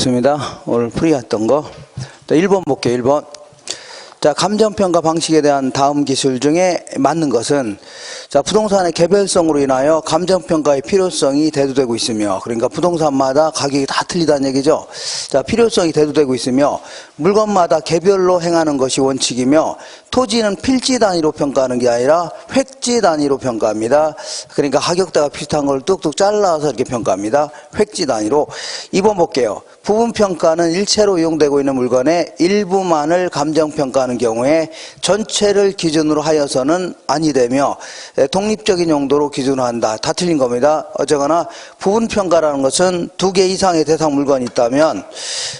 보겠습니다. 오늘 풀이했던 거. 1번 볼게요. 1번. 자, 감정평가 방식에 대한 다음 기술 중에 맞는 것은, 자, 부동산의 개별성으로 인하여 감정평가의 필요성이 대두되고 있으며, 그러니까 부동산마다 가격이 다 틀리다는 얘기죠. 자, 필요성이 대두되고 있으며, 물건마다 개별로 행하는 것이 원칙이며, 토지는 필지 단위로 평가하는 게 아니라 획지 단위로 평가합니다. 그러니까 가격대가 비슷한 걸 뚝뚝 잘라서 이렇게 평가합니다. 획지 단위로. 2번 볼게요. 부분평가는 일체로 이용되고 있는 물건의 일부만을 감정평가하는 경우에 전체를 기준으로 하여서는 아니 되며 독립적인 용도로 기준으로 한다. 다 틀린 겁니다. 어쨌거나 부분평가라는 것은 2개 이상의 대상 물건이 있다면,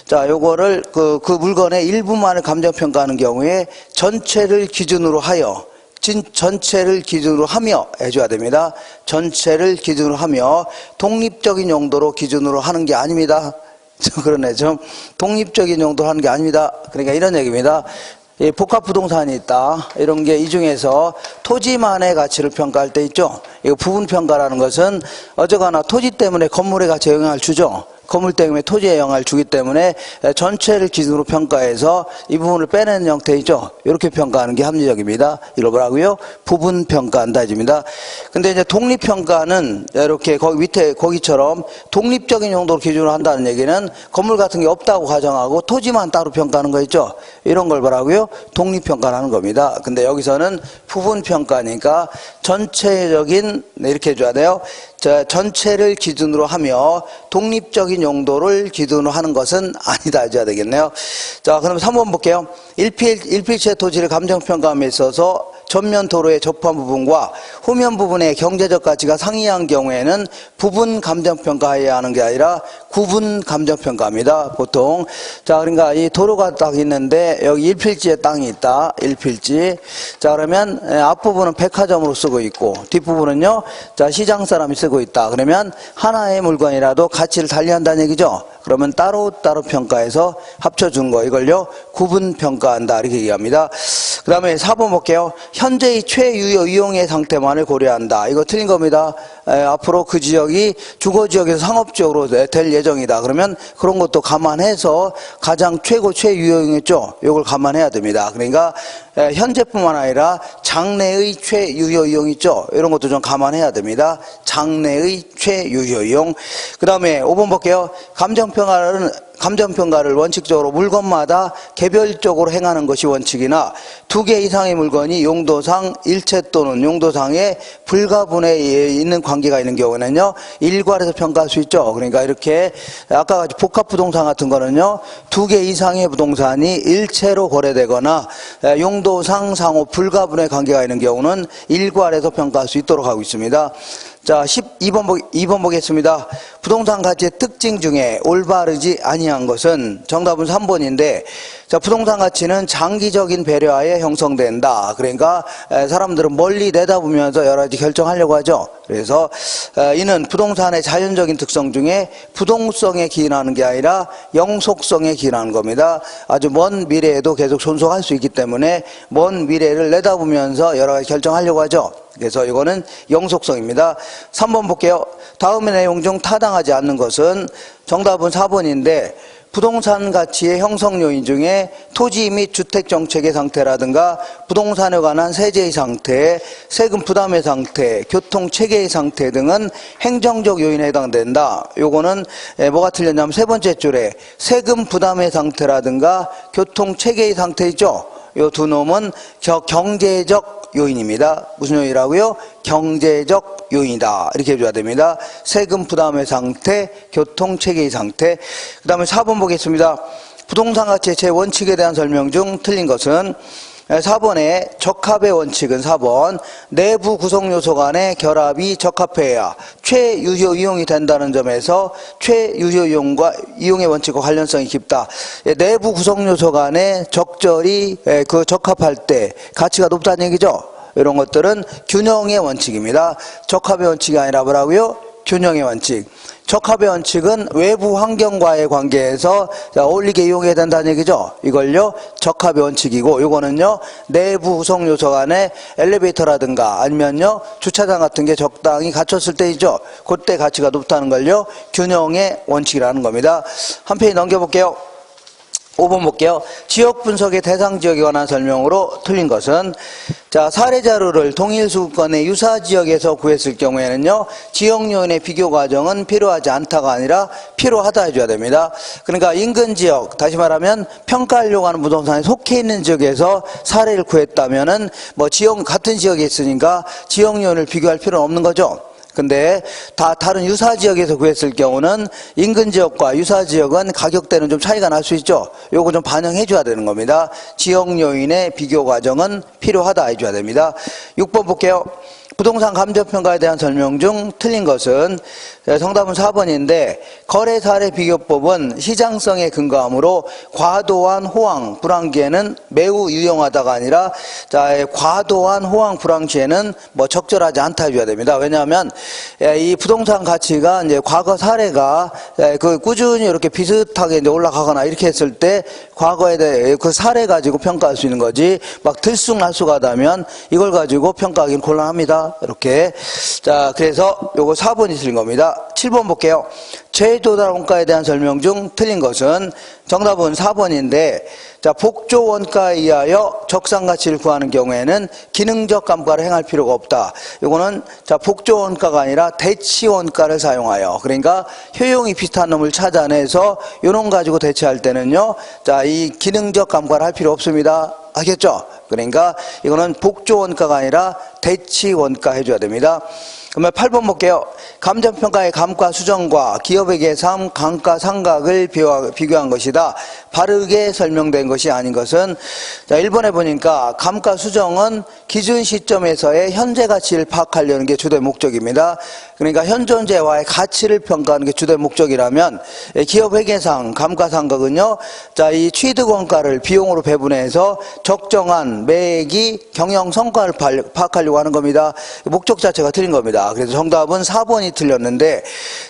자, 요거를 그 물건의 일부만을 감정평가하는 경우에 전체를 기준으로 하여, 전체를 기준으로 하며 해줘야 됩니다. 전체를 기준으로 하며 독립적인 용도로 기준으로 하는 게 아닙니다. 그러네. 좀 독립적인 용도로 하는 게 아닙니다. 그러니까 이런 얘기입니다. 이 복합 부동산이 있다. 이런 게 이 중에서 토지만의 가치를 평가할 때 있죠. 이거 부분 평가라는 것은 어쨌거나 토지 때문에 건물의 가치에 영향을 주죠. 건물 때문에 토지에 영향을 주기 때문에 전체를 기준으로 평가해서 이 부분을 빼내는 형태이죠. 이렇게 평가하는 게 합리적입니다. 이걸 뭐라고요? 부분 평가한다 해줍니다. 근데 이제 독립 평가는 이렇게 거기 밑에 거기처럼 독립적인 용도로 기준으로 한다는 얘기는 건물 같은 게 없다고 가정하고 토지만 따로 평가하는 거 있죠. 이런 걸 뭐라고요? 독립 평가라는 겁니다. 근데 여기서는 부분 평가니까 전체적인, 이렇게 해줘야 돼요. 자, 전체를 기준으로 하며 독립적인 용도를 기준으로 하는 것은 아니다 해줘야 되겠네요. 자, 그럼 3번 볼게요. 일필체 토지를 감정평가함에 있어서 전면 도로의 접한 부분과 후면 부분의 경제적 가치가 상이한 경우에는 부분 감정평가해야 하는 게 아니라 구분 감정평가입니다. 보통. 자, 그러니까 이 도로가 딱 있는데 여기 일필지에 땅이 있다. 일필지. 자, 그러면 앞부분은 백화점으로 쓰고 있고 뒷부분은요, 자, 시장 사람이 쓰고 있다. 그러면 하나의 물건이라도 가치를 달리한다는 얘기죠. 그러면 따로따로 평가해서 합쳐준 거, 이걸요 구분 평가한다 이렇게 얘기합니다. 그 다음에 4번 볼게요. 현재의 최유효 이용의 상태만을 고려한다. 이거 틀린 겁니다. 앞으로 그 지역이 주거지역에서 상업지역으로 될 예정이다. 그러면 그런 것도 감안해서 가장 최고 최유효이용이죠. 이걸 감안해야 됩니다. 그러니까 현재뿐만 아니라 장래의 최유효 이용 있죠. 이런 것도 좀 감안해야 됩니다. 장래의 최유효 이용. 그 다음에 5번 볼게요. 감정평가를 원칙적으로 물건마다 개별적으로 행하는 것이 원칙이나 2개 이상의 물건이 용도상 일체 또는 용도상의 불가분에 있는 관계가 있는 경우는요, 일괄해서 평가할 수 있죠. 그러니까 이렇게 아까 같이 복합 부동산 같은 거는요, 2개 이상의 부동산이 일체로 거래되거나 용도상 상호 불가분의 관계가 있는 경우는 일괄해서 평가할 수 있도록 하고 있습니다. 자, 2번 보겠습니다. 부동산 가치의 특징 중에 올바르지 아니한 것은, 정답은 3번인데, 자, 부동산 가치는 장기적인 배려하에 형성된다. 그러니까 사람들은 멀리 내다보면서 여러 가지 결정하려고 하죠. 그래서 이는 부동산의 자연적인 특성 중에 부동성에 기인하는 게 아니라 영속성에 기인하는 겁니다. 아주 먼 미래에도 계속 존속할 수 있기 때문에 먼 미래를 내다보면서 여러 가지 결정하려고 하죠. 그래서 이거는 영속성입니다. 3번 볼게요. 다음의 내용 중 타당하지 않는 것은, 정답은 4번인데 부동산 가치의 형성 요인 중에 토지 및 주택 정책의 상태라든가 부동산에 관한 세제의 상태, 세금 부담의 상태, 교통 체계의 상태 등은 행정적 요인에 해당된다. 요거는 뭐가 틀렸냐면 세 번째 줄에 세금 부담의 상태라든가 교통 체계의 상태 있죠. 요 두 놈은 경제적 요인입니다. 무슨 요인이라고요? 경제적 요인이다. 이렇게 해줘야 됩니다. 세금 부담의 상태, 교통 체계의 상태. 그 다음에 4번 보겠습니다. 부동산 가치의 제1원칙에 대한 설명 중 틀린 것은, 4번의 적합의 원칙은 4번 내부 구성 요소 간의 결합이 적합해야 최유효 이용이 된다는 점에서 최유효 이용의 원칙과 관련성이 깊다. 내부 구성 요소 간에 적절히 그 적합할 때 가치가 높다는 얘기죠. 이런 것들은 균형의 원칙입니다. 적합의 원칙이 아니라 뭐라고요? 균형의 원칙. 적합의 원칙은 외부 환경과의 관계에서 어울리게 이용해야 된다는 얘기죠. 이걸요, 적합의 원칙이고, 요거는요, 내부 구성 요소 간에 엘리베이터라든가 아니면요, 주차장 같은 게 적당히 갖췄을 때이죠. 그때 가치가 높다는 걸요, 균형의 원칙이라는 겁니다. 한 페이지 넘겨볼게요. 5번 볼게요. 지역 분석의 대상 지역에 관한 설명으로 틀린 것은, 자, 사례 자료를 동일 수도권의 유사 지역에서 구했을 경우에는요, 지역 요인의 비교 과정은 필요하지 않다가 아니라 필요하다 해줘야 됩니다. 그러니까 인근 지역, 다시 말하면 평가하려고 하는 부동산에 속해 있는 지역에서 사례를 구했다면은 뭐 지역, 같은 지역에 있으니까 지역 요인을 비교할 필요는 없는 거죠. 근데 다 다른 유사 지역에서 구했을 경우는 인근 지역과 유사 지역은 가격대는 좀 차이가 날 수 있죠. 요거 좀 반영해 줘야 되는 겁니다. 지역 요인의 비교 과정은 필요하다 해줘야 됩니다. 6번 볼게요. 부동산 감정평가에 대한 설명 중 틀린 것은, 정답은 4번인데 거래 사례 비교법은 시장성에 근거하므로 과도한 호황, 불황기에는 매우 유용하다가 아니라, 자, 과도한 호황, 불황시에는 뭐 적절하지 않다 해줘야 됩니다. 왜냐하면 이 부동산 가치가 이제 과거 사례가 그 꾸준히 이렇게 비슷하게 이제 올라가거나 이렇게 했을 때 과거에 대해 그 사례 가지고 평가할 수 있는 거지, 막 들쑥날쑥하다면 이걸 가지고 평가하기는 곤란합니다. 이렇게. 자, 그래서 요거 4번이 틀린 겁니다. 7번 볼게요. 최저도달 원가에 대한 설명 중 틀린 것은, 정답은 4번인데, 자, 복조 원가에 의하여 적상 가치를 구하는 경우에는 기능적 감가를 행할 필요가 없다. 요거는, 자, 복조 원가가 아니라 대치 원가를 사용하여, 그러니까 효용이 비슷한 놈을 찾아내서 요놈 가지고 대체할 때는요, 자, 이 기능적 감가를 할 필요 없습니다. 알겠죠? 그러니까 이거는 복조 원가가 아니라 대치 원가 해줘야 됩니다. 그러면 8번 볼게요. 감정평가의 감가 수정과 기업에게 감가상각을 비교한 것이다. 바르게 설명된 것이 아닌 것은, 자, 1번에 보니까 감가 수정은 기준 시점에서의 현재 가치를 파악하려는 게 주된 목적입니다. 그러니까 현존재와의 가치를 평가하는 게 주된 목적이라면, 기업 회계상 감가상각은요, 자, 이 취득 원가를 비용으로 배분해서 적정한 매액이 경영 성과를 파악하려고 하는 겁니다. 목적 자체가 틀린 겁니다. 그래서 정답은 4번이 틀렸는데,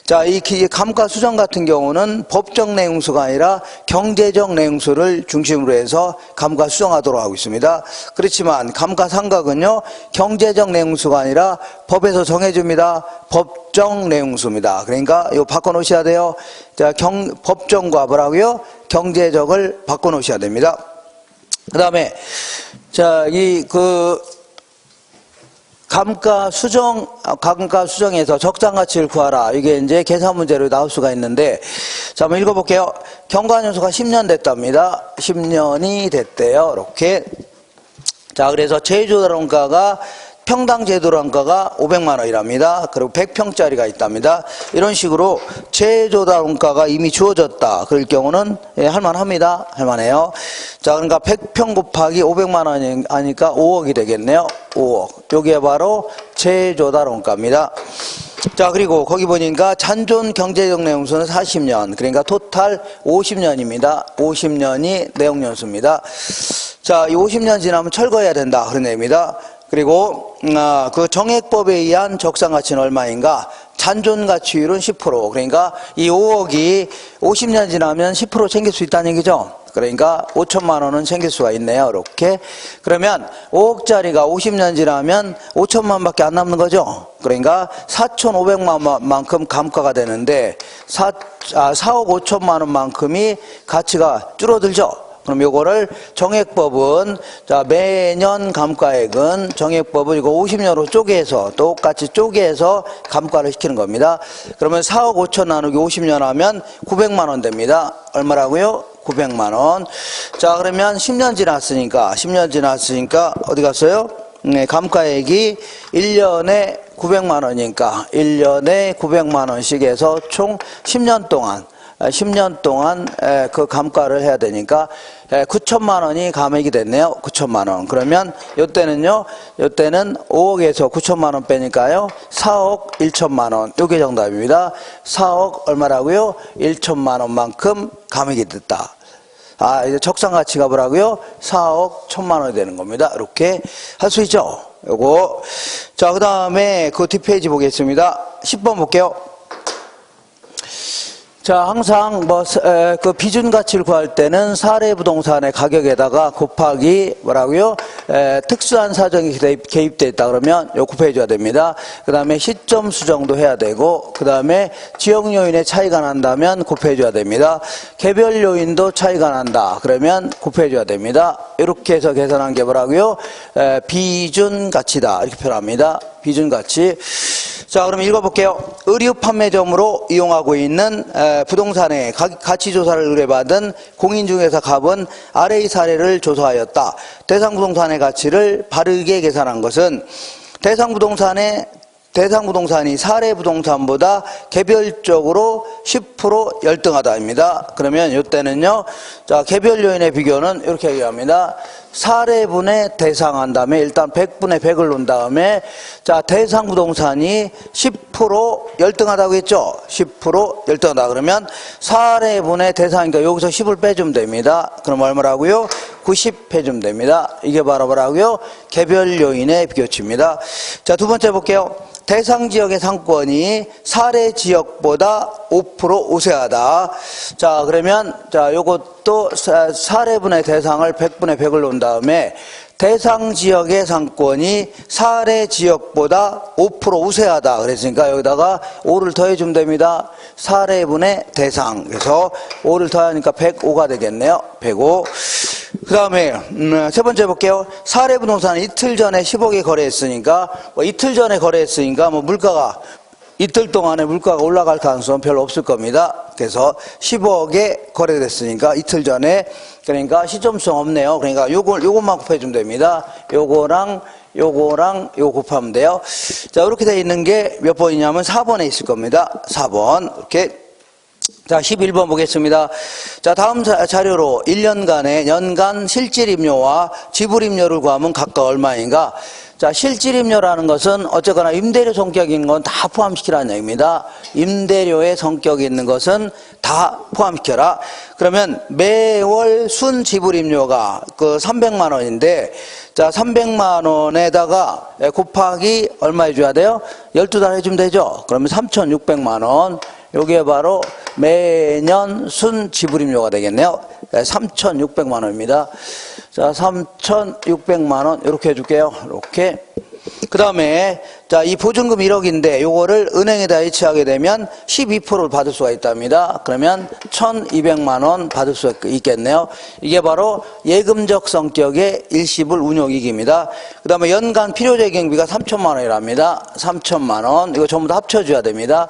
자, 이 감가 수정 같은 경우는 법적 내용수가 아니라 경제적 내용수를 중심으로 해서 감가 수정하도록 하고 있습니다. 그렇지만 감가상각은요, 경제적 내용수가 아니라 법에서 정해줍니다. 법적 내용수입니다. 그러니까 이거 바꿔놓으셔야 돼요. 자, 법정과 뭐라고요? 경제적을 바꿔놓으셔야 됩니다. 그 다음에, 자, 감가 수정에서 적정 가치를 구하라. 이게 이제 계산 문제로 나올 수가 있는데, 자, 한번 읽어볼게요. 경과연수가 10년 됐답니다. 10년이 됐대요. 이렇게. 자, 그래서 제조단가가 평당 제도단가가 500만 원이랍니다. 그리고 100평짜리가 있답니다. 이런 식으로 제조단가가 이미 주어졌다. 그럴 경우는 할만합니다. 할만해요. 자, 그러니까 100평 곱하기 500만 원이 하니까 5억이 되겠네요. 5억. 요게 바로 제조단가입니다. 자, 그리고 거기 보니까 잔존 경제적 내용수는 40년. 그러니까 토탈 50년입니다. 50년이 내용연수입니다. 자, 이 50년 지나면 철거해야 된다. 그런 얘기입니다. 그리고 그 정액법에 의한 적상가치는 얼마인가? 잔존가치율은 10%. 그러니까 이 5억이 50년 지나면 10% 챙길 수 있다는 얘기죠. 그러니까 5천만 원은 챙길 수가 있네요. 이렇게. 그러면 5억짜리가 50년 지나면 5천만 밖에 안 남는 거죠. 그러니까 4,500만 만큼 감가가 되는데 4억 5천만 원만큼이 가치가 줄어들죠. 그럼 요거를 정액법은, 자, 매년 감가액은 정액법을 이거 50년으로 쪼개서, 똑같이 쪼개서 감가를 시키는 겁니다. 그러면 4억 5천 나누기 50년 하면 900만 원 됩니다. 얼마라고요? 900만 원. 자, 그러면 10년 지났으니까 어디 갔어요? 네, 감가액이 1년에 900만 원이니까 1년에 900만 원씩 해서 총 10년 동안 그 감가를 해야 되니까 9천만 원이 감액이 됐네요. 9천만 원. 그러면 요때는 5억에서 9천만 원 빼니까요. 4억 1천만 원. 요게 정답입니다. 4억 얼마라고요? 1천만 원만큼 감액이 됐다. 아, 이제 적상 가치가 뭐라고요? 4억 1천만 원이 되는 겁니다. 이렇게 할 수 있죠. 요거. 자, 그 다음에 그 뒷페이지 보겠습니다. 10번 볼게요. 자, 항상 그 비준 가치를 구할 때는 사례 부동산의 가격에다가 곱하기 뭐라고요? 특수한 사정이 개입되어 있다 그러면 요 곱해 줘야 됩니다. 그 다음에 시점 수정도 해야 되고, 그 다음에 지역 요인의 차이가 난다면 곱해 줘야 됩니다. 개별 요인도 차이가 난다 그러면 곱해 줘야 됩니다. 이렇게 해서 계산한 게 뭐라고요? 비준 가치다 이렇게 표현합니다. 비준 가치. 자, 그럼 읽어볼게요. 의류 판매점으로 이용하고 있는 부동산의 가치조사를 의뢰받은 공인중개사 갑은 아래의 사례를 조사하였다. 대상 부동산의 가치를 바르게 계산한 것은 대상 부동산이 사례 부동산보다 개별적으로 10% 열등하다입니다. 그러면 이때는요, 자, 개별 요인의 비교는 이렇게 얘기합니다. 사례분의 대상한 다음에 일단 100분의 100을 놓은 다음에, 자, 대상 부동산이 10% 열등하다고 했죠? 10% 열등하다 그러면 사례분의 대상이니까 여기서 10을 빼주면 됩니다. 그럼 얼마라고요? 90 빼주면 됩니다. 이게 바로 뭐라고요? 개별 요인의 비교치입니다. 자, 두 번째 볼게요. 대상 지역의 상권이 사례 지역보다 5% 우세하다. 자, 그러면, 자, 요것도 사례분의 대상을 100분의 100을 놓은 다음에 대상 지역의 상권이 사례 지역보다 5% 우세하다. 그랬으니까 여기다가 5를 더해주면 됩니다. 사례분의 대상. 그래서 5를 더하니까 105가 되겠네요. 105. 그 다음에 세 번째 볼게요. 사례 부동산은 이틀 전에 10억에 거래했으니까 이틀 전에 거래했으니까 물가가 이틀 동안에 물가가 올라갈 가능성은 별로 없을 겁니다. 그래서 10억에 거래됐으니까 이틀 전에, 그러니까 시점성 없네요. 그러니까 요것만 곱해주면 됩니다. 요거 곱하면 돼요. 자, 이렇게 돼 있는 게 몇 번이냐면 4번에 있을 겁니다. 4번. 이렇게. 자, 11번 보겠습니다. 자, 다음 자료로 1년간의 연간 실질임료와 지불임료를 구하면 각각 얼마인가? 자, 실질임료라는 것은 어쨌거나 임대료 성격인 건 다 포함시키라는 얘기입니다. 임대료의 성격이 있는 것은 다 포함시켜라. 그러면 매월 순 지불임료가 그 300만 원인데, 자, 300만 원에다가 곱하기 얼마 해줘야 돼요? 12달 해주면 되죠? 그러면 3,600만 원. 여기에 바로 매년 순 지불임료가 되겠네요. 3,600만 원입니다. 자, 3,600만 원 이렇게 해줄게요. 이렇게. 그 다음에 자, 이 보증금 1억인데 요거를 은행에다 이체하게 되면 12%를 받을 수가 있답니다. 그러면 1,200만 원 받을 수 있겠네요. 이게 바로 예금적 성격의 일시불 운용이익입니다. 그 다음에 연간 필요재 경비가 3천만 원이랍니다. 3천만 원. 이거 전부 다 합쳐줘야 됩니다.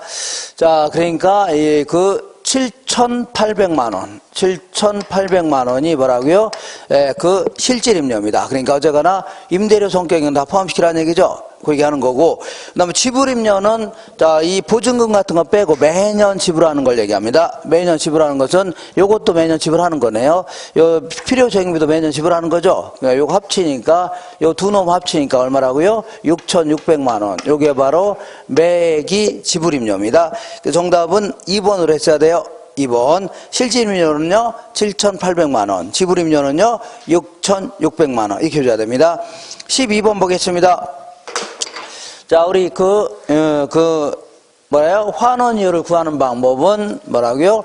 자, 그러니까 그 7,800만 원. 7,800만 원이 뭐라고요? 그 실질임료입니다. 그러니까 어쨌거나 임대료 성격은 다 포함시키라는 얘기죠. 그 얘기하는 거고. 그 다음에 지불임료는, 자, 이 보증금 같은 거 빼고 매년 지불하는 걸 얘기합니다. 매년 지불하는 것은 요것도 매년 지불하는 거네요. 요 필요재경비도 매년 지불하는 거죠. 그러니까 요거 합치니까, 요 두 놈 합치니까 얼마라고요? 6,600만 원. 요게 바로 매기 지불임료입니다. 정답은 2번으로 했어야 돼요. 2번. 실질임료는요 7,800만 원, 지불임료는요 6,600만 원 이렇게 해줘야 됩니다. 12번 보겠습니다. 자, 우리 환원이율을 구하는 방법은 뭐라고요?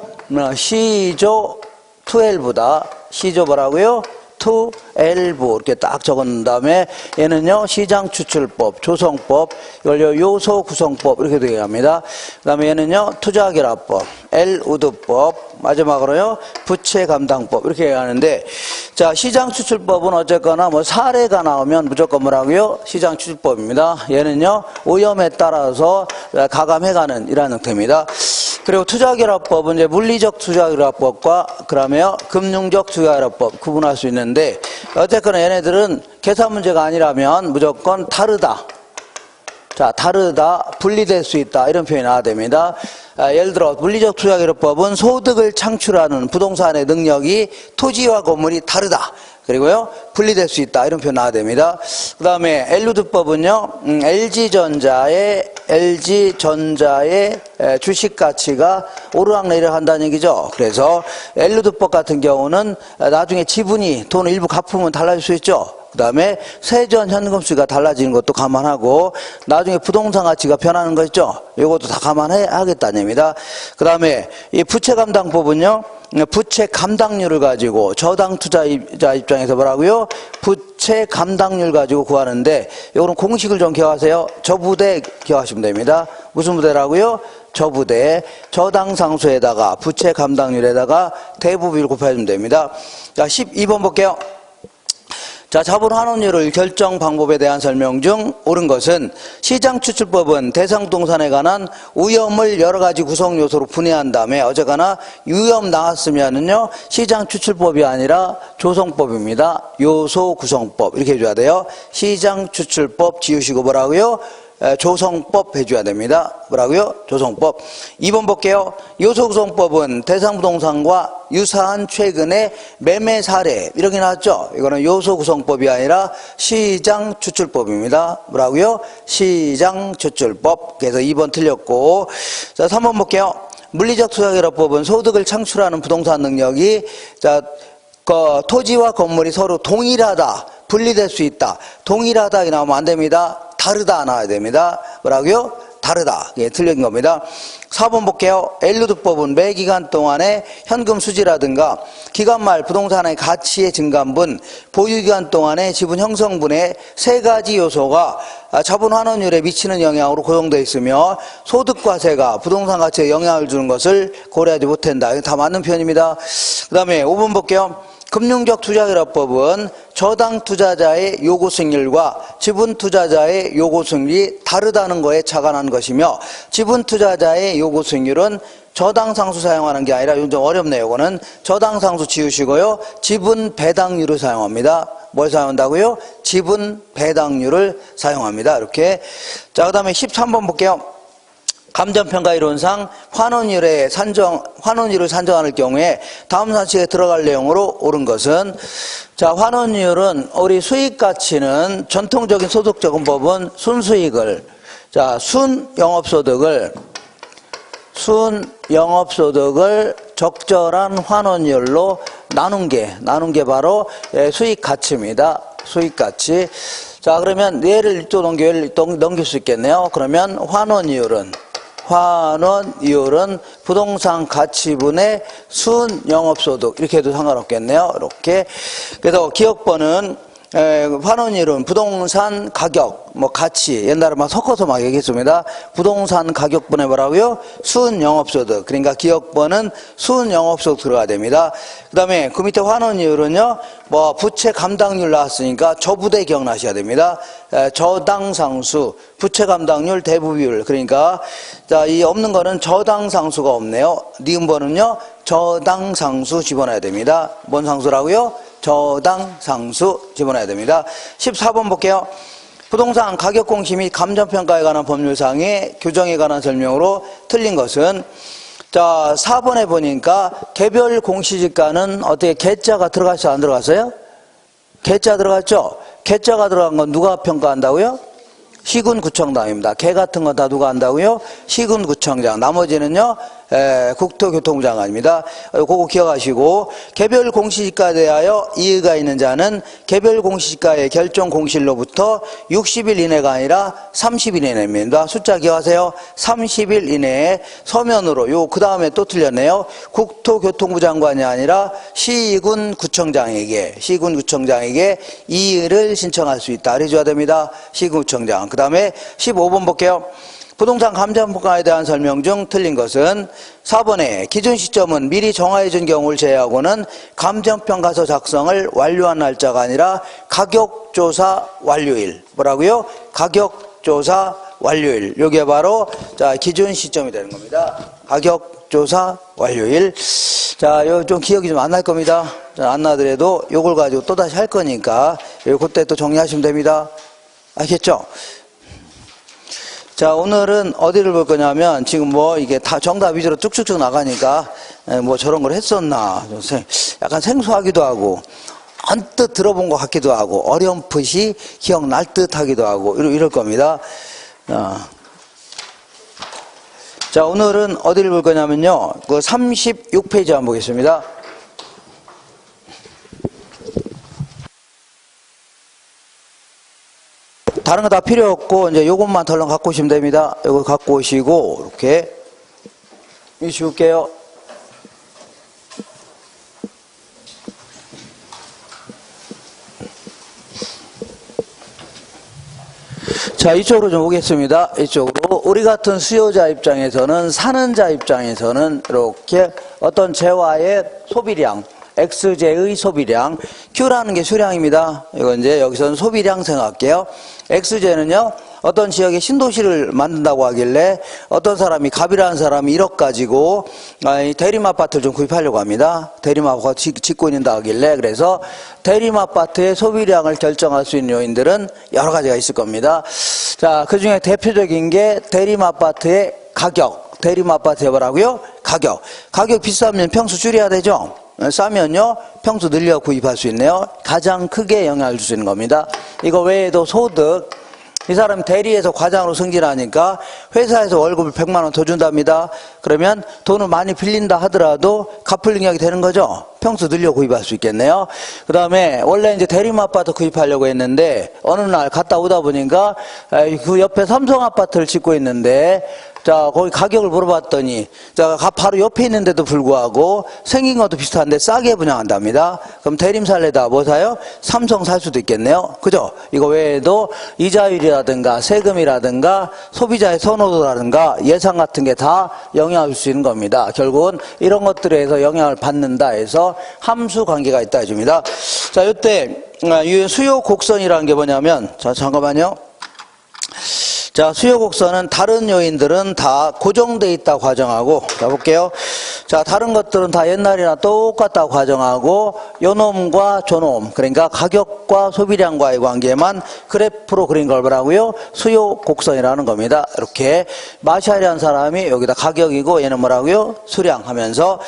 시조 12다. 시조 뭐라고요? 12 이렇게 딱 적은 다음에 얘는요 시장 추출법, 조성법, 이걸 요소 구성법 이렇게 되게 합니다. 그 다음에 얘는요 투자결합법, 엘우드법, 마지막으로요 부채 감당법 이렇게 하는데, 자, 시장 추출법은 어쨌거나 사례가 나오면 무조건 뭐라고요? 시장 추출법입니다. 얘는요 오염에 따라서 가감해가는 이런 형태입니다. 그리고 투자결합법은 이제 물리적 투자결합법과 그다음에요 금융적 투자결합법 구분할 수 있는데, 어쨌거나 얘네들은 계산 문제가 아니라면 무조건 다르다. 자, 다르다, 분리될 수 있다 이런 표현이 나와야 됩니다. 예를 들어 물리적 투자결합법은 소득을 창출하는 부동산의 능력이 토지와 건물이 다르다. 그리고요 분리될 수 있다 이런 표현 나와야 됩니다. 그 다음에 엘루드법은요 LG전자의 주식 가치가 오르락내리락 한다는 얘기죠. 그래서 엘루드법 같은 경우는 나중에 지분이 돈 일부 갚으면 달라질 수 있죠. 그 다음에 세전 현금수가 달라지는 것도 감안하고 나중에 부동산 가치가 변하는 거 있죠. 이것도 다 감안하겠다는 얘기입니다. 그 다음에 이 부채감당법은요. 부채 감당률을 가지고 저당 투자자 입장에서 뭐라고요? 부채 감당률 가지고 구하는데 이거는 공식을 좀 기억하세요. 저부대 기억하시면 됩니다. 무슨 부대라고요? 저부대 저당 상수에다가 부채 감당률에다가 대부비율 곱해주면 됩니다. 자, 12번 볼게요. 자, 자본 환원율을 결정 방법에 대한 설명 중 옳은 것은 시장 추출법은 대상 부동산에 관한 위험을 여러 가지 구성 요소로 분해한 다음에 어쨌거나 위험 나왔으면은요 시장 추출법이 아니라 조성법입니다. 요소 구성법 이렇게 해줘야 돼요. 시장 추출법 지우시고 뭐라고요? 조성법 해줘야 됩니다. 뭐라고요? 조성법. 2번 볼게요. 요소구성법은 대상부동산과 유사한 최근의 매매 사례 이렇게 나왔죠. 이거는 요소구성법이 아니라 시장추출법입니다. 뭐라고요? 시장추출법. 그래서 2번 틀렸고, 자 3번 볼게요. 물리적 투자결합법은 소득을 창출하는 부동산 능력이 토지와 건물이 서로 동일하다, 분리될 수 있다. 동일하다 이 나오면 안 됩니다. 다르다 나와야 됩니다. 뭐라고요? 다르다. 예, 틀린 겁니다. 4번 볼게요. 엘루드법은 매 기간 동안의 현금 수지라든가 기간 말 부동산의 가치의 증감분, 보유기간 동안의 지분 형성분의 세 가지 요소가 자본 환원율에 미치는 영향으로 고정되어 있으며 소득과세가 부동산 가치에 영향을 주는 것을 고려하지 못한다. 이거 다 맞는 표현입니다. 그 다음에 5번 볼게요. 금융적 투자결합법은 저당 투자자의 요구 수익률과 지분 투자자의 요구 수익률이 다르다는 거에 착안한 것이며 지분 투자자의 요구 수익률은 저당 상수 사용하는 게 아니라 좀 어렵네요. 이거는 저당 상수 지우시고요. 지분 배당률을 사용합니다. 뭘 사용한다고요? 지분 배당률을 사용합니다. 이렇게. 자, 그다음에 13번 볼게요. 감정평가 이론상 환원율을 산정할 경우에 다음 산식에 들어갈 내용으로 옳은 것은 자, 환원율은 우리 수익가치는 전통적인 소득적응법은 순수익을 자, 순영업소득을 적절한 환원율로 나눈 게 바로 수익가치입니다. 수익가치. 자, 그러면 얘를 또 넘길 수 있겠네요. 그러면 환원이율은 부동산 가치분의 순영업소득 이렇게 해도 상관없겠네요. 이렇게. 그래서 기억번은 환원율은 부동산 가격, 가치, 옛날에 막 섞어서 막 얘기했습니다. 부동산 가격분의 뭐라고요? 순영업소득. 그러니까 기억번은 순영업소득 들어가야 됩니다. 그 다음에 그 밑에 환원율은요, 부채 감당률 나왔으니까 저부대 기억나셔야 됩니다. 저당상수, 부채 감당률, 대부비율. 그러니까, 자, 이 없는 거는 저당상수가 없네요. 니은번은요, 저당상수 집어넣어야 됩니다. 뭔 상수라고요? 저당상수 집어넣어야 됩니다. 14번 볼게요. 부동산 가격공시 및 감정평가에 관한 법률상의 규정에 관한 설명으로 틀린 것은 자 4번에 보니까 개별 공시지가는 어떻게 개자가 들어갔어요? 안 들어갔어요? 개자 들어갔죠? 개자가 들어간 건 누가 평가한다고요? 시군구청장입니다. 개 같은 건 다 누가 한다고요? 시군구청장. 나머지는요, 국토교통부 장관입니다. 그거 기억하시고, 개별 공시지가에 대하여 이의가 있는 자는 개별 공시지가의 결정 공시일로부터 60일 이내가 아니라 30일 이내입니다. 숫자 기억하세요. 30일 이내에 서면으로, 그 다음에 또 틀렸네요. 국토교통부 장관이 아니라 시군구청장에게 이의를 신청할 수 있다. 그래줘야 됩니다. 시군구청장. 그 다음에 15번 볼게요. 부동산 감정평가에 대한 설명 중 틀린 것은 4번에 기준 시점은 미리 정해진 경우를 제외하고는 감정평가서 작성을 완료한 날짜가 아니라 가격조사 완료일. 뭐라고요? 가격조사 완료일. 이게 바로 자 기준 시점이 되는 겁니다. 가격조사 완료일. 자, 요 좀 기억이 좀 안 날 겁니다. 안 나더라도 요걸 가지고 또 다시 할 거니까 그때 또 정리하시면 됩니다. 알겠죠? 자, 오늘은 어디를 볼 거냐면, 지금 이게 다 정답 위주로 쭉쭉쭉 나가니까, 저런 걸 했었나, 약간 생소하기도 하고, 언뜻 들어본 것 같기도 하고, 어렴풋이 기억날 듯 하기도 하고, 이럴 겁니다. 자, 오늘은 어디를 볼 거냐면요, 그 36페이지 한번 보겠습니다. 다른 거 다 필요 없고 이제 요것만 덜렁 갖고 오시면 됩니다. 요거 갖고 오시고 이렇게 줄게요. 자, 이쪽으로 좀 오겠습니다. 이쪽으로. 우리 같은 수요자 입장에서는, 사는 자 입장에서는 이렇게 어떤 재화의 소비량, X제의 소비량, Q라는 게 수량입니다. 이거 이제 여기서는 소비량 생각할게요. X제는요, 어떤 지역에 신도시를 만든다고 하길래 어떤 사람이, 갑이라는 사람이 1억 가지고 대림 아파트를 좀 구입하려고 합니다. 대림 아파트 짓고 있는다 하길래, 그래서 대림 아파트의 소비량을 결정할 수 있는 요인들은 여러 가지가 있을 겁니다. 자, 그 중에 대표적인 게 대림 아파트의 가격. 대림 아파트에 뭐라고요? 가격. 가격 비싸면 평수 줄여야 되죠? 싸면요, 평수 늘려 구입할 수 있네요. 가장 크게 영향을 줄 수 있는 겁니다. 이거 외에도 소득, 이 사람 대리에서 과장으로 승진하니까 회사에서 월급을 100만 원 더 준답니다. 그러면 돈을 많이 빌린다 하더라도 갚을 능력이 되는 거죠. 평수 늘려 구입할 수 있겠네요. 그 다음에 원래 이제 대림 아파트 구입하려고 했는데 어느 날 갔다 오다 보니까 그 옆에 삼성 아파트를 짓고 있는데, 자, 거기 가격을 물어봤더니, 자, 바로 옆에 있는데도 불구하고 생긴 것도 비슷한데 싸게 분양한답니다. 그럼 대림 살래다 뭐 사요? 삼성 살 수도 있겠네요. 그죠? 이거 외에도 이자율이라든가 세금이라든가 소비자의 선호도라든가 예산 같은 게 다 영향을 줄 수 있는 겁니다. 결국은 이런 것들에서 영향을 받는다 해서 함수 관계가 있다 해줍니다. 자, 이때 수요 곡선이라는 게 뭐냐면, 자, 잠깐만요. 자, 수요 곡선은 다른 요인들은 다 고정돼 있다고 가정하고, 자, 볼게요. 자, 다른 것들은 다 옛날이나 똑같다고 가정하고, 요놈과 저놈, 그러니까 가격과 소비량과의 관계만 그래프로 그린 걸 뭐라고요? 수요 곡선이라는 겁니다. 이렇게 마샬이라는 사람이 여기다 가격이고, 얘는 뭐라고요? 수량 하면서,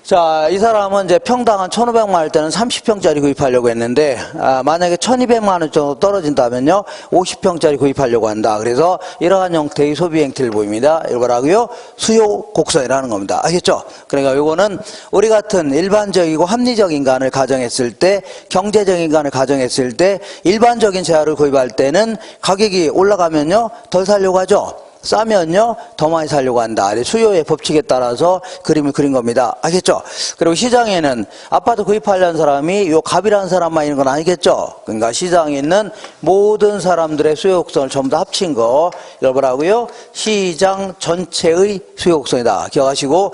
자, 이 사람은 이제 평당 한 1,500만 할 때는 30평짜리 구입하려고 했는데, 만약에 1,200만 원 정도 떨어진다면요, 50평짜리 구입하려고 한다. 그래서 이러한 형태의 소비 행태를 보입니다. 이거 뭐라고요? 수요 곡선이라는 겁니다. 알겠죠? 그러니까 이거는 우리 같은 일반적이고 합리적 인간을 가정했을 때, 경제적 인간을 가정했을 때, 일반적인 재화를 구입할 때는 가격이 올라가면요, 덜 사려고 하죠. 싸면요, 더 많이 살려고 한다. 수요의 법칙에 따라서 그림을 그린 겁니다. 알겠죠? 그리고 시장에는 아파트 구입하려는 사람이 요 갑이라는 사람만 있는 건 아니겠죠? 그러니까 시장에 있는 모든 사람들의 수요곡선을 전부 다 합친 거, 이걸 뭐라고요? 시장 전체의 수요곡선이다. 기억하시고.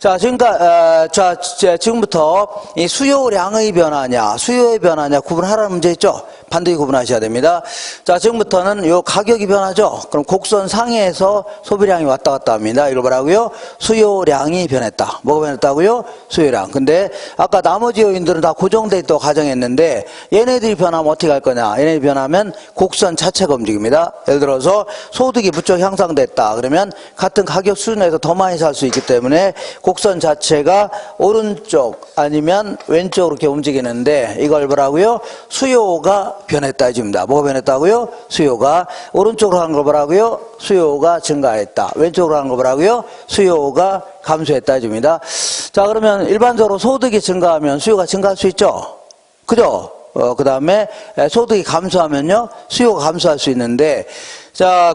자, 지금부터 이 수요량의 변화냐, 수요의 변화냐 구분하라는 문제 있죠? 반드시 구분하셔야 됩니다. 자, 지금부터는 요 가격이 변하죠? 그럼 곡선 상에서 소비량이 왔다 갔다 합니다. 이걸 뭐라고요? 수요량이 변했다. 뭐가 변했다고요? 수요량. 근데 아까 나머지 요인들은 다 고정돼 있다고 가정했는데 얘네들이 변하면 어떻게 할 거냐? 얘네들이 변하면 곡선 자체가 움직입니다. 예를 들어서 소득이 무척 향상됐다. 그러면 같은 가격 수준에서 더 많이 살 수 있기 때문에 곡선 자체가 오른쪽 아니면 왼쪽으로 이렇게 움직이는데 이걸 뭐라고요? 수요가 변했다 해줍니다. 뭐가 변했다고요? 수요가. 오른쪽으로 하는 거 뭐라고요? 수요가 증가했다. 왼쪽으로 하는 거 뭐라고요? 수요가 감소했다 해줍니다. 자, 그러면 일반적으로 소득이 증가하면 수요가 증가할 수 있죠? 그죠? 그 다음에 소득이 감소하면요, 수요가 감소할 수 있는데, 자,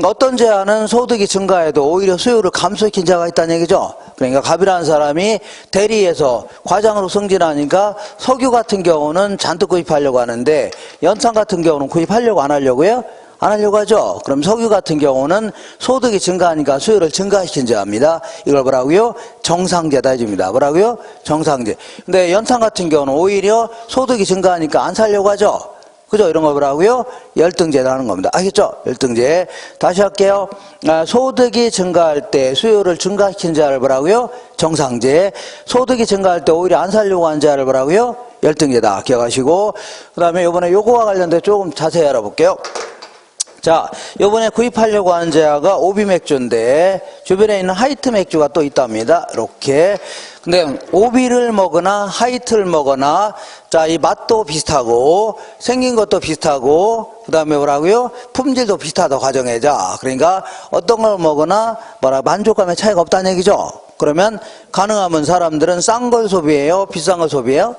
어떤 재화는 소득이 증가해도 오히려 수요를 감소시킨 재화가 있다는 얘기죠. 그러니까 갑이라는 사람이 대리에서 과장으로 승진하니까 석유 같은 경우는 잔뜩 구입하려고 하는데 연탄 같은 경우는 구입하려고 안 하려고요? 안 하려고 하죠. 그럼 석유 같은 경우는 소득이 증가하니까 수요를 증가시킨 재화입니다. 이걸 뭐라고요? 정상재다 해줍니다. 뭐라고요? 정상재. 근데 연탄 같은 경우는 오히려 소득이 증가하니까 안 살려고 하죠. 그죠? 이런 거 뭐라고요? 열등제라는 겁니다. 알겠죠? 열등제. 다시 할게요. 소득이 증가할 때 수요를 증가시킨 자를 뭐라고요? 정상제. 소득이 증가할 때 오히려 안 살려고 하는 자를 뭐라고요? 열등제다. 기억하시고. 그 다음에 이번에 요거와 관련돼 조금 자세히 알아볼게요. 자, 요번에 구입하려고 하는 재화가 오비 맥주인데 주변에 있는 하이트 맥주가 또 있답니다. 이렇게. 근데 오비를 먹거나 하이트를 먹거나, 자, 이 맛도 비슷하고 생긴 것도 비슷하고 그 다음에 뭐라고요? 품질도 비슷하다고 가정해자. 그러니까 어떤 걸 먹거나 만족감의 차이가 없다는 얘기죠. 그러면 가능하면 사람들은 싼 걸 소비해요? 비싼 걸 소비해요?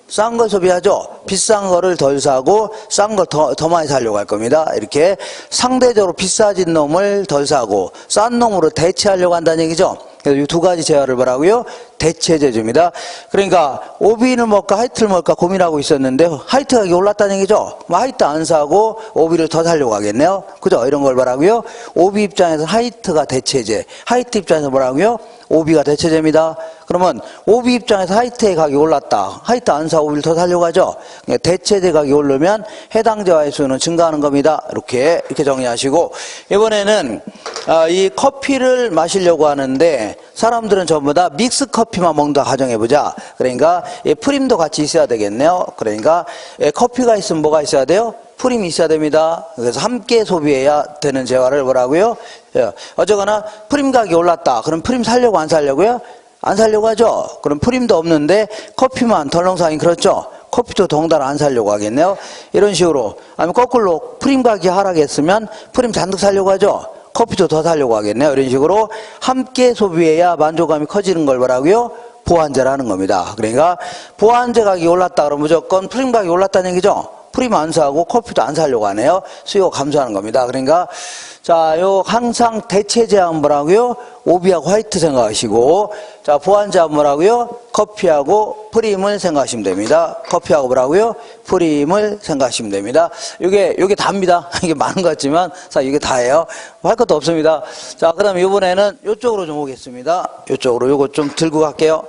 싼 걸 소비하죠. 비싼 거를 덜 사고 싼 걸 더 많이 사려고 할 겁니다. 이렇게 상대적으로 비싸진 놈을 덜 사고 싼 놈으로 대체하려고 한다는 얘기죠. 그래서 이 두 가지 재화를 뭐라고요? 대체재주입니다. 그러니까 오비를 먹을까 하이트를 먹을까 고민하고 있었는데 하이트 가격이 올랐다는 얘기죠. 뭐 하이트 안 사고 오비를 더 사려고 하겠네요. 그죠? 이런 걸 뭐라고요? 오비 입장에서 하이트가 대체재, 하이트 입장에서 뭐라고요? 오비가 대체재입니다. 그러면 오비 입장에서 하이트의 가격이 올랐다. 하이트 안 사 오비를 더 사려고 하죠. 대체재 가격이 오르면 해당 재화의 수는 증가하는 겁니다. 이렇게 정리하시고, 이번에는 이 커피를 마시려고 하는데 사람들은 전부 다 믹스 커피만 먹는다 가정해보자. 그러니까 프림도 같이 있어야 되겠네요. 그러니까 커피가 있으면 뭐가 있어야 돼요? 프림이 있어야 됩니다. 그래서 함께 소비해야 되는 재화를 뭐라고요? 어쨌거나 프림 가격이 올랐다. 그럼 프림 살려고 안 살려고요? 안 살려고 하죠. 그럼 프림도 없는데 커피만 덜렁상이 그렇죠. 커피도 덩달아 안 살려고 하겠네요. 이런 식으로. 아니면 거꾸로 프림 가격이 하락했으면 프림 잔뜩 살려고 하죠. 커피도 더 사려고 하겠네요. 이런 식으로 함께 소비해야 만족감이 커지는 걸 뭐라고요? 보완제라는 겁니다. 그러니까 보완제 가격이 올랐다 그러면 무조건 프림 가격이 올랐다는 얘기죠. 프림 안 사고 커피도 안 사려고 하네요. 수요가 감소하는 겁니다. 그러니까 자, 요 항상 대체제한 뭐라고요? 오비하고 화이트 생각하시고, 자, 보완제한 뭐라고요? 커피하고 프림을 생각하시면 됩니다. 커피하고 뭐라고요? 프림을 생각하시면 됩니다. 요게 답니다. 이게 많은 것 같지만, 자, 이게 다예요. 할 것도 없습니다. 자, 그 다음에 이번에는 요쪽으로 좀 오겠습니다. 요쪽으로 요거 좀 들고 갈게요.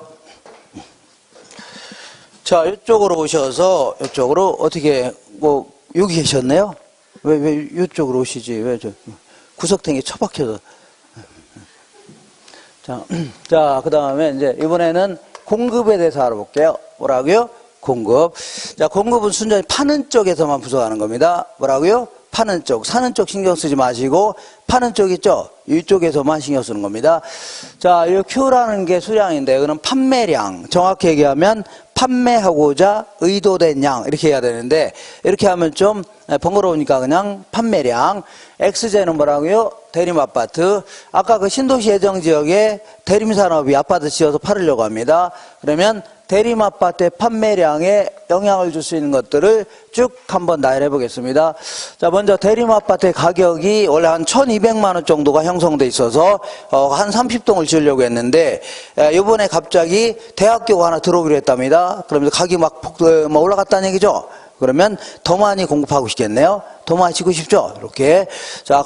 자, 이쪽으로 오셔서, 이쪽으로 어떻게, 뭐, 여기 계셨네요? 왜 이쪽으로 오시지? 왜 구석탱이 처박혀서. 자, 그 다음에 이제 이번에는 공급에 대해서 알아볼게요. 뭐라고요? 공급. 자, 공급은 순전히 파는 쪽에서만 분석하는 겁니다. 뭐라고요? 파는 쪽. 사는 쪽 신경 쓰지 마시고, 파는 쪽 있죠? 이쪽에서만 신경 쓰는 겁니다. 자, 이 Q라는 게 수량인데, 이거는 판매량. 정확히 얘기하면, 판매하고자 의도된 양 이렇게 해야 되는데 이렇게 하면 좀 번거로우니까 그냥 판매량. X제는 뭐라고요? 대림아파트. 아까 그 신도시 예정지역에 대림산업이 아파트 지어서 팔으려고 합니다. 그러면 대림아파트의 판매량에 영향을 줄 수 있는 것들을 쭉 한번 나열해 보겠습니다. 자, 먼저 대림아파트의 가격이 원래 한 1,200만 원 정도가 형성돼 있어서 한 30동을 지으려고 했는데 이번에 갑자기 대학교가 하나 들어오기로 했답니다. 그러면서 가격이 막 올라갔다는 얘기죠. 그러면 더 많이 공급하고 싶겠네요. 더 많이 짓고 싶죠? 이렇게. 자,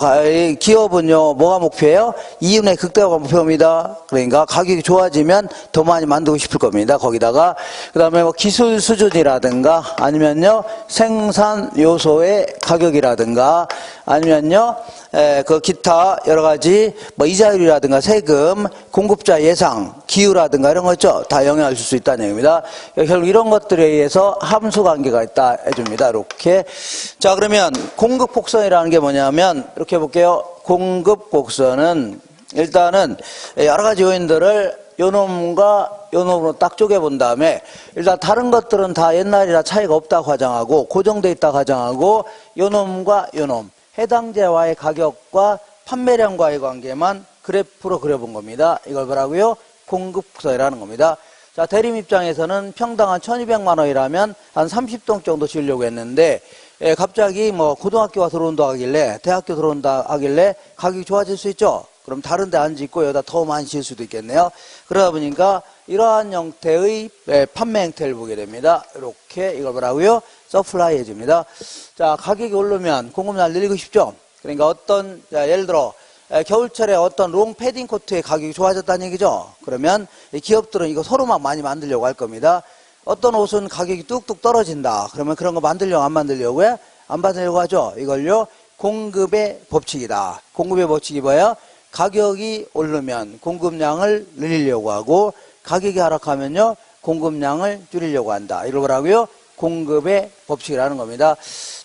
기업은요, 뭐가 목표예요? 이윤의 극대화가 목표입니다. 그러니까 가격이 좋아지면 더 많이 만들고 싶을 겁니다. 거기다가. 그 다음에 뭐 기술 수준이라든가 아니면요, 생산 요소의 가격이라든가 아니면요, 그 기타 여러 가지 뭐 이자율이라든가 세금, 공급자 예상, 기후라든가 이런 거 있죠? 다 영향을 줄 수 있다는 얘기입니다. 결국 이런 것들에 의해서 함수 관계가 있다 해줍니다. 이렇게. 자, 그러면 공급 곡선이라는 게 뭐냐면 이렇게 볼게요. 공급 곡선은 일단은 여러 가지 요인들을 요놈과 요놈으로 딱 쪼개본 다음에 일단 다른 것들은 다 옛날이라 차이가 없다고 가정하고 고정돼 있다고 가정하고 요놈과 요놈 해당 재화의 가격과 판매량과의 관계만 그래프로 그려본 겁니다. 이걸 뭐라고요? 공급 곡선이라는 겁니다. 자, 대림 입장에서는 평당 한 1,200만 원이라면 한 30동 정도 지으려고 했는데 갑자기 뭐 고등학교가 들어온다 하길래 대학교 들어온다 하길래 가격이 좋아질 수 있죠. 그럼 다른 데 안 짓고 여기다 더 많이 지을 수도 있겠네요. 그러다 보니까 이러한 형태의 판매 행태를 보게 됩니다. 이렇게 이걸 뭐라고요? 서플라이 해줍니다. 자, 가격이 오르면 공급량을 늘리고 싶죠. 그러니까 예를 들어 겨울철에 어떤 롱 패딩 코트의 가격이 좋아졌다는 얘기죠. 그러면 기업들은 이거 서로만 많이 만들려고 할 겁니다. 어떤 옷은 가격이 뚝뚝 떨어진다. 그러면 그런 거 만들려고 안 만들려고요? 안 만들려고 하죠. 이걸요, 공급의 법칙이다. 공급의 법칙이 뭐예요? 가격이 오르면 공급량을 늘리려고 하고 가격이 하락하면요, 공급량을 줄이려고 한다. 이걸 뭐라고요? 공급의 법칙이라는 겁니다.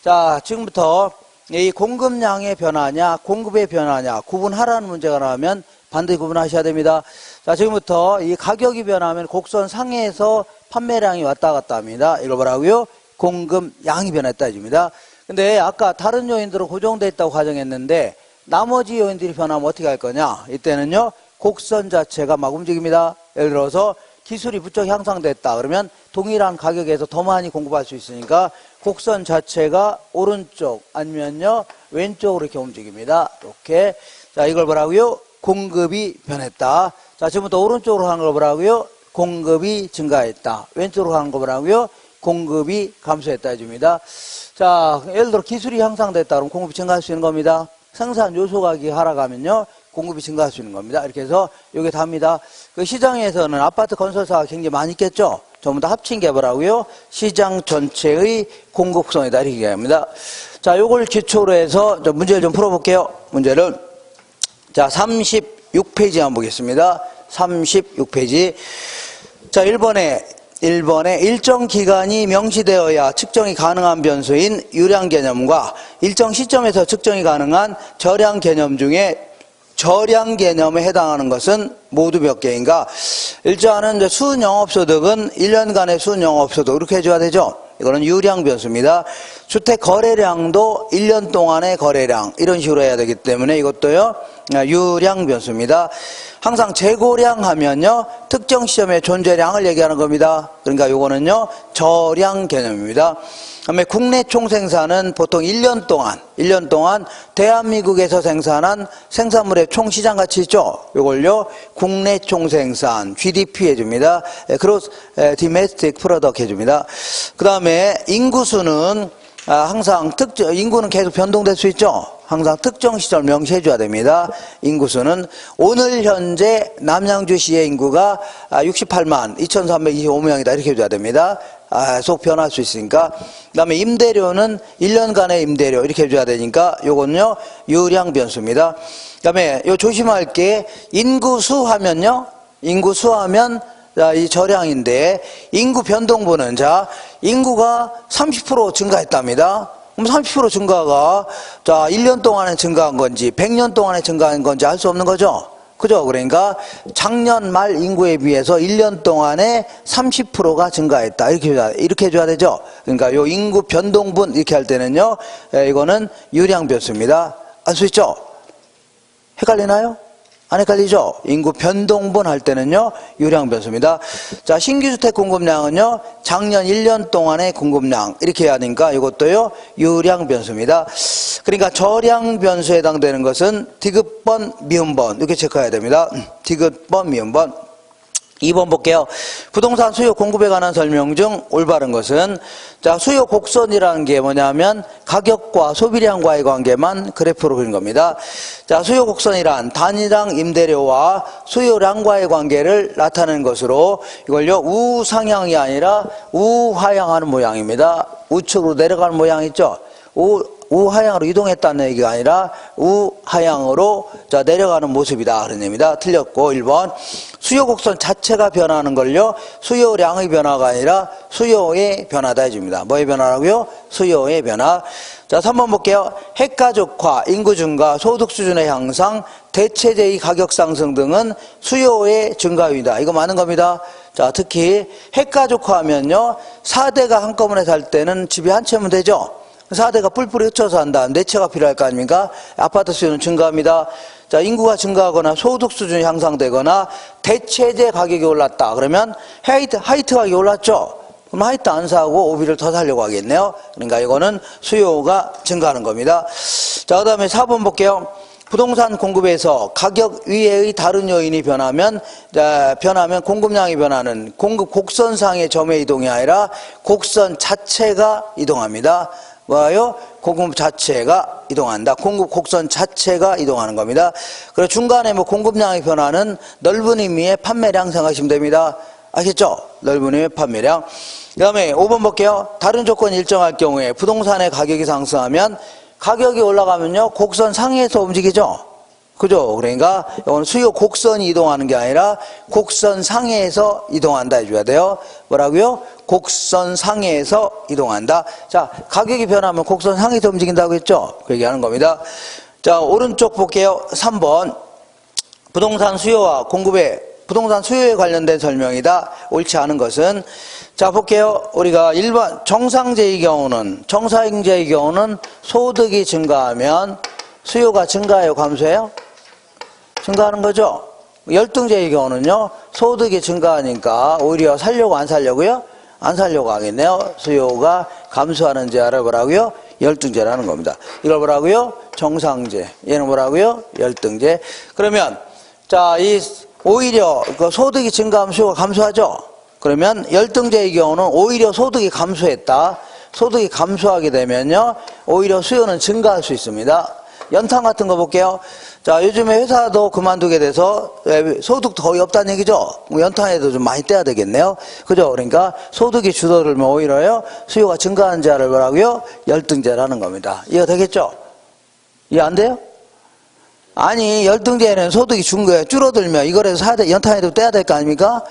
자, 지금부터 이 공급량의 변화냐, 공급의 변화냐 구분하라는 문제가 나오면 반드시 구분하셔야 됩니다. 자, 지금부터 이 가격이 변하면 곡선 상해에서 판매량이 왔다 갔다 합니다. 이걸 뭐라고요? 공급량이 변했다 해줍니다. 근데 아까 다른 요인들은 고정되어 있다고 가정했는데 나머지 요인들이 변하면 어떻게 할 거냐? 이때는요, 곡선 자체가 막 움직입니다. 예를 들어서 기술이 부쩍 향상됐다. 그러면 동일한 가격에서 더 많이 공급할 수 있으니까 곡선 자체가 오른쪽 아니면요 왼쪽으로 이렇게 움직입니다. 이렇게. 자, 이걸 뭐라고요? 공급이 변했다. 자, 지금부터 오른쪽으로 가는 걸 뭐라고요? 공급이 증가했다. 왼쪽으로 가는 거 뭐라고요? 공급이 감소했다 해줍니다. 자, 예를 들어 기술이 향상됐다. 그럼 공급이 증가할 수 있는 겁니다. 생산 요소 가격이 하락하면요 공급이 증가할 수 있는 겁니다. 이렇게 해서 이게 답니다. 그 시장에서는 아파트 건설사가 굉장히 많이 있겠죠. 전부 다 합친 게 뭐라고요? 시장 전체의 공급성이다 이렇게 얘기합니다. 자, 요걸 기초로 해서 문제를 좀 풀어볼게요. 문제를 자 36페이지 한번 보겠습니다. 36페이지. 자, 1번에 일정 기간이 명시되어야 측정이 가능한 변수인 유량 개념과 일정 시점에서 측정이 가능한 저량 개념 중에 저량 개념에 해당하는 것은 모두 몇 개인가? 일자는 이제 순영업소득은 1년간의 순영업소득 이렇게 해줘야 되죠. 이거는 유량 변수입니다. 주택 거래량도 1년 동안의 거래량 이런 식으로 해야 되기 때문에 이것도요 유량 변수입니다. 항상 재고량 하면요 특정 시점의 존재량을 얘기하는 겁니다. 그러니까 요거는요 저량 개념입니다. 그다음에 국내 총생산은 보통 1년 동안 대한민국에서 생산한 생산물의 총 시장 가치 있죠. 요걸요 국내 총생산 GDP 해줍니다. Gross Domestic Product 해줍니다. 그다음에 인구수는 항상 인구는 계속 변동될 수 있죠. 항상 특정 시절 명시해 줘야 됩니다. 인구수는 오늘 현재 남양주시의 인구가 68만 2325명이다 이렇게 해줘야 됩니다. 속 변할 수 있으니까. 그 다음에 임대료는 1년간의 임대료 이렇게 해줘야 되니까 요거는요 유량 변수입니다. 그 다음에 요 조심할 게 인구수 하면요 자, 이 저량인데 인구 변동분은 자 인구가 30% 증가했답니다. 그럼 30% 증가가 자 1년 동안에 증가한 건지 100년 동안에 증가한 건지 알 수 없는 거죠. 그죠? 그러니까 작년 말 인구에 비해서 1년 동안에 30%가 증가했다. 이렇게 해줘야 되죠. 그러니까 요 인구 변동분 이렇게 할 때는요 이거는 유량 변수입니다. 알 수 있죠? 헷갈리나요? 안 헷갈리죠? 인구 변동분 할 때는요 유량 변수입니다. 자, 신규 주택 공급량은요 작년 1년 동안의 공급량 이렇게 해야 되니까 이것도요 유량 변수입니다. 그러니까 저량 변수에 해당되는 것은 디귿번, 미음번 이렇게 체크해야 됩니다. 디귿번, 미음번. 2번 볼게요. 부동산 수요 공급에 관한 설명 중 올바른 것은 자 수요 곡선이라는 게 뭐냐면 가격과 소비량과의 관계만 그래프로 그린 겁니다. 자, 수요 곡선이란 단위당 임대료와 수요량과의 관계를 나타내는 것으로 이걸요 우상향이 아니라 우하향하는 모양입니다. 우측으로 내려가는 모양 있죠. 우하향으로 이동했다는 얘기가 아니라 우하향으로 자 내려가는 모습이다 그런 얘기입니다. 틀렸고 1번 수요 곡선 자체가 변하는 걸요 수요량의 변화가 아니라 수요의 변화다 해줍니다. 뭐의 변화라고요? 수요의 변화. 자, 3번 볼게요. 핵가족화, 인구 증가, 소득 수준의 향상, 대체재의 가격 상승 등은 수요의 증가율이다. 이거 맞는 겁니다. 자, 특히 핵가족화하면요 4대가 한꺼번에 살 때는 집이 한 채면 되죠. 4대가 뿔뿔이 흩어서 한다. 4채가 필요할 거 아닙니까? 아파트 수요는 증가합니다. 자, 인구가 증가하거나 소득 수준이 향상되거나 대체재 가격이 올랐다. 그러면 하이트 가격이 올랐죠? 그럼 하이트 안 사고 오비를 더 사려고 하겠네요. 그러니까 이거는 수요가 증가하는 겁니다. 자, 그 다음에 4번 볼게요. 부동산 공급에서 가격 위에의 다른 요인이 변하면 공급량이 변하는 공급 곡선상의 점의 이동이 아니라 곡선 자체가 이동합니다. 뭐예요? 공급 자체가 이동한다. 공급 곡선 자체가 이동하는 겁니다. 그리고 중간에 공급량이 변하는 넓은 의미의 판매량 생각하시면 됩니다. 아시겠죠? 넓은 의미의 판매량. 그 다음에 5번 볼게요. 다른 조건이 일정할 경우에 부동산의 가격이 상승하면 가격이 올라가면요 곡선 상에서 움직이죠. 그죠? 그러니까 이건 수요 곡선이 이동하는 게 아니라 곡선 상에서 이동한다 해줘야 돼요. 뭐라고요? 곡선 상에서 이동한다. 자, 가격이 변하면 곡선 상에서 움직인다고 했죠? 그 얘기하는 겁니다. 자, 오른쪽 볼게요. 3번. 부동산 수요와 부동산 수요에 관련된 설명이다. 옳지 않은 것은 자, 볼게요. 우리가 일반 정상제의 경우는 소득이 증가하면 수요가 증가해요, 감소해요? 증가하는 거죠. 열등제의 경우는요, 소득이 증가하니까 오히려 살려고 안 살려고요? 안 살려고 하겠네요. 수요가 감소하는 제를 뭐라고요? 열등제라는 겁니다. 이걸 뭐라고요? 정상제. 얘는 뭐라고요? 열등제. 그러면 자, 오히려 그 소득이 증가하면 수요가 감소하죠. 그러면 열등제의 경우는 오히려 소득이 감소했다. 소득이 감소하게 되면요, 오히려 수요는 증가할 수 있습니다. 연탄 같은 거 볼게요. 자, 요즘에 회사도 그만두게 돼서 소득도 거의 없다는 얘기죠. 연탄에도 좀 많이 떼야 되겠네요. 그죠? 그러니까 소득이 줄어들면 오히려요, 수요가 증가하는 제를 뭐라고요? 열등제라는 겁니다. 이해 되겠죠? 이해 안 돼요? 아니, 열등제는 소득이 줄어들면 이거라도 사야 돼, 연탄에도 떼야 될 거 아닙니까?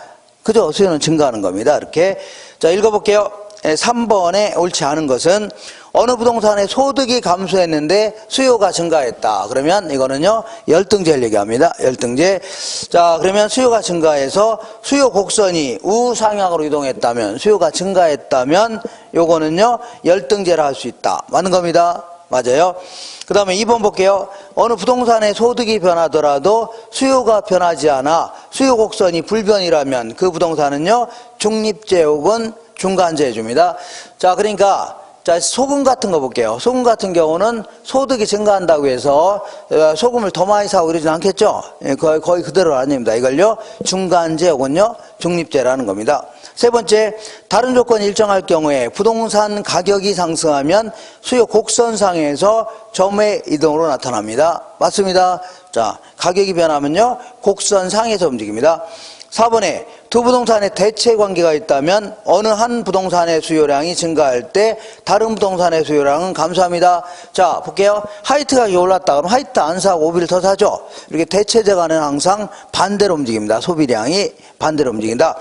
그죠? 수요는 증가하는 겁니다. 이렇게. 자, 읽어볼게요. 3번에 옳지 않은 것은 어느 부동산의 소득이 감소했는데 수요가 증가했다. 그러면 이거는요, 열등제를 얘기합니다. 열등제. 자, 그러면 수요가 증가해서 수요 곡선이 우상향으로 이동했다면, 수요가 증가했다면 요거는요, 열등제라 할 수 있다. 맞는 겁니다. 맞아요. 그 다음에 2번 볼게요. 어느 부동산의 소득이 변하더라도 수요가 변하지 않아 수요 곡선이 불변이라면 그 부동산은요, 중립제 혹은 중간제 해줍니다. 자, 그러니까 자, 소금 같은 거 볼게요. 소금 같은 경우는 소득이 증가한다고 해서 소금을 더 많이 사고 그러진 않겠죠? 거의 그대로 아닙니다. 이걸요, 중간제 혹은요, 중립제라는 겁니다. 세 번째, 다른 조건이 일정할 경우에 부동산 가격이 상승하면 수요 곡선상에서 점의 이동으로 나타납니다. 맞습니다. 자, 가격이 변하면요, 곡선상에서 움직입니다. 4번에 두 부동산의 대체 관계가 있다면 어느 한 부동산의 수요량이 증가할 때 다른 부동산의 수요량은 감소합니다. 자, 볼게요. 하이트 가격이 올랐다. 그럼 하이트 안 사고 오비를 더 사죠. 이렇게 대체제가는 항상 반대로 움직입니다. 소비량이 반대로 움직인다.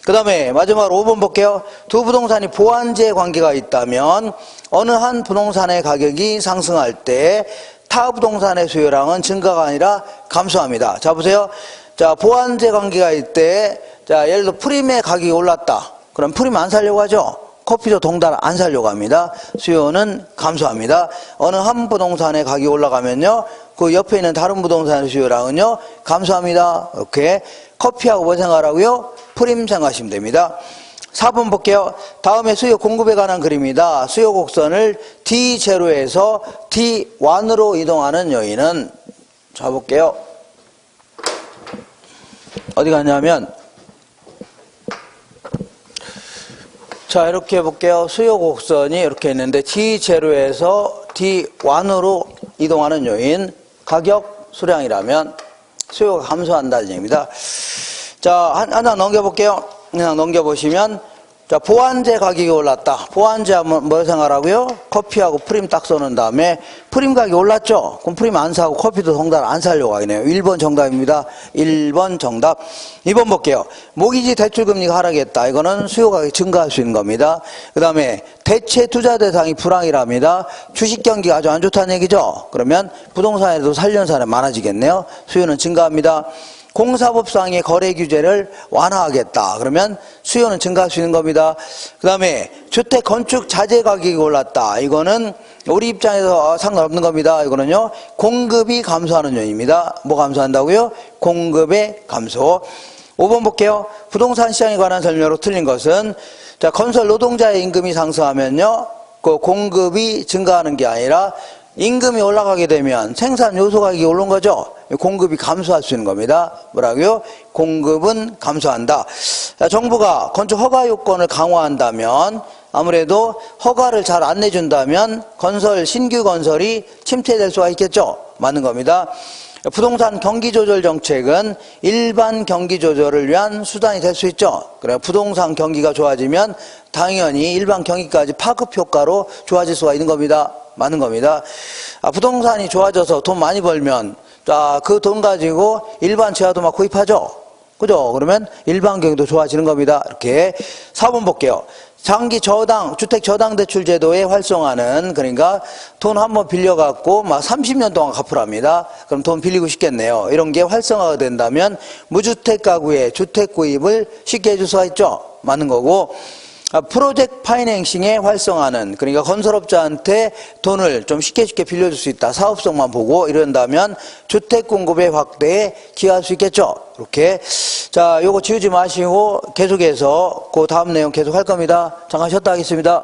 그 다음에 마지막으로 5번 볼게요. 두 부동산이 보완제 관계가 있다면 어느 한 부동산의 가격이 상승할 때 타 부동산의 수요량은 증가가 아니라 감소합니다. 자, 보세요. 자, 보완제 관계가 있대. 자, 예를 들어 프림의 가격이 올랐다. 그럼 프림 안 사려고 하죠? 커피도 동달 안 사려고 합니다. 수요는 감소합니다. 어느 한 부동산의 가격이 올라가면요, 그 옆에 있는 다른 부동산의 수요량은요, 감소합니다. 이렇게. 커피하고 뭐 생각하라고요? 프림 생각하시면 됩니다. 4번 볼게요. 다음에 수요 공급에 관한 그림이다. 수요 곡선을 D0에서 D1으로 이동하는 요인은, 자, 볼게요. 어디 갔냐면, 자, 이렇게 볼게요. 수요 곡선이 이렇게 있는데 D0에서 D1으로 이동하는 요인, 가격 수량이라면 수요가 감소한다는 얘기입니다. 자, 하나 넘겨볼게요. 그냥 넘겨보시면, 자, 보완제 가격이 올랐다. 보완제 하면 뭘 생각하라고요? 커피하고 프림 딱 써놓은 다음에 프림 가격이 올랐죠? 그럼 프림 안 사고 커피도 동달 안 사려고 하겠네요. 1번 정답입니다. 1번 정답. 2번 볼게요. 모기지 대출금리가 하락했다. 이거는 수요가 증가할 수 있는 겁니다. 그 다음에 대체 투자 대상이 불황이랍니다. 주식 경기가 아주 안 좋다는 얘기죠? 그러면 부동산에도 살려는 사람이 많아지겠네요. 수요는 증가합니다. 공사법상의 거래 규제를 완화하겠다. 그러면 수요는 증가할 수 있는 겁니다. 그 다음에 주택 건축 자재 가격이 올랐다. 이거는 우리 입장에서 상관없는 겁니다. 이거는요, 공급이 감소하는 요인입니다. 뭐 감소한다고요? 공급의 감소. 5번 볼게요. 부동산 시장에 관한 설명으로 틀린 것은, 자, 건설 노동자의 임금이 상승하면요, 그 공급이 증가하는 게 아니라 임금이 올라가게 되면 생산 요소 가격이 오른 거죠. 공급이 감소할 수 있는 겁니다. 뭐라고요? 공급은 감소한다. 정부가 건축 허가 요건을 강화한다면, 아무래도 허가를 잘 안 내준다면 신규 건설이 침체될 수가 있겠죠. 맞는 겁니다. 부동산 경기 조절 정책은 일반 경기 조절을 위한 수단이 될 수 있죠. 그래, 부동산 경기가 좋아지면 당연히 일반 경기까지 파급 효과로 좋아질 수가 있는 겁니다. 많은 겁니다. 부동산이 좋아져서 돈 많이 벌면, 자, 그 돈 가지고 일반 지하도막 구입하죠. 그죠? 그러면 일반 경기도 좋아지는 겁니다. 이렇게. 4번 볼게요. 장기 저당, 주택 저당 대출 제도에 활성화는, 그러니까 돈 한번 빌려갖고 막 30년 동안 갚으랍니다. 그럼 돈 빌리고 싶겠네요. 이런 게 활성화가 된다면 무주택 가구의 주택 구입을 쉽게 해줄 수가 있죠. 맞는 거고. 프로젝트 파이낸싱에 활성화하는, 그러니까 건설업자한테 돈을 좀 쉽게 빌려줄 수 있다. 사업성만 보고 이런다면 주택 공급의 확대에 기여할 수 있겠죠. 이렇게. 자, 요거 지우지 마시고 계속해서 그 다음 내용 계속 할 겁니다. 잠깐 쉬었다 하겠습니다.